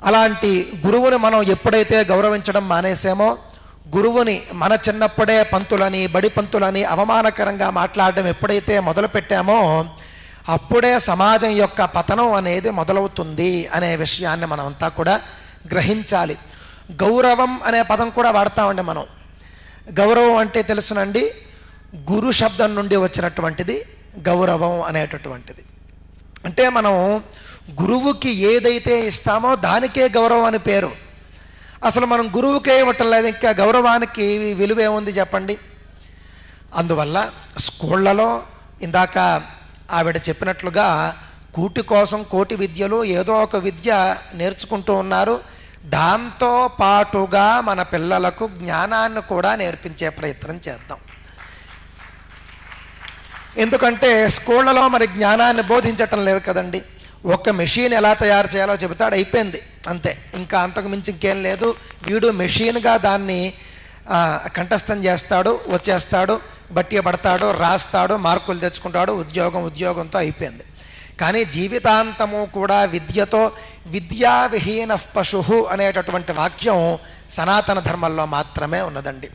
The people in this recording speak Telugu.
అలాంటి గురువుని మనం ఎప్పుడైతే గౌరవించడం మానేసామో, గురువుని మన చిన్నప్పుడే పంతులని, బడి పంతులని అవమానకరంగా మాట్లాడడం ఎప్పుడైతే మొదలుపెట్టామో అప్పుడే సమాజం యొక్క పతనం అనేది మొదలవుతుంది అనే విషయాన్ని మనమంతా కూడా గ్రహించాలి. గౌరవం అనే పదం కూడా వాడతామండి మనం. గౌరవం అంటే తెలుసునండి, గురు శబ్దం నుండి వచ్చినటువంటిది గౌరవం అనేటటువంటిది. అంటే మనం గురువుకి ఏదైతే ఇస్తామో దానికే గౌరవం అని పేరు. అసలు మనం గురువుకే ఇవ్వటం లేదు, ఇంకా గౌరవానికి విలువ ఏముంది చెప్పండి. అందువల్ల స్కూళ్ళలో ఇందాక ఆవిడ చెప్పినట్లుగా కూటి కోసం కోటి విద్యలు, ఏదో ఒక విద్య నేర్చుకుంటూ ఉన్నారు. దాంతో పాటుగా మన పిల్లలకు జ్ఞానాన్ని కూడా నేర్పించే ప్రయత్నం చేద్దాం. ఎందుకంటే స్కూళ్ళలో మరి జ్ఞానాన్ని బోధించటం లేదు కదండి. ఒక మెషిన్ ఎలా తయారు చేయాలో చెబుతాడు, అయిపోయింది అంతే, ఇంకా అంతకు మించి ఇంకేం లేదు. వీడు మెషిన్గా దాన్ని కంఠస్థం చేస్తాడు, వచ్చేస్తాడు, బట్టి పడతాడు, రాస్తాడు, మార్కులు తెచ్చుకుంటాడు, ఉద్యోగంతో అయిపోయింది. కానీ జీవితాంతము కూడా విద్యతో, విద్యా విహీన పశు అనేటటువంటి వాక్యం సనాతన ధర్మంలో మాత్రమే ఉన్నదండి.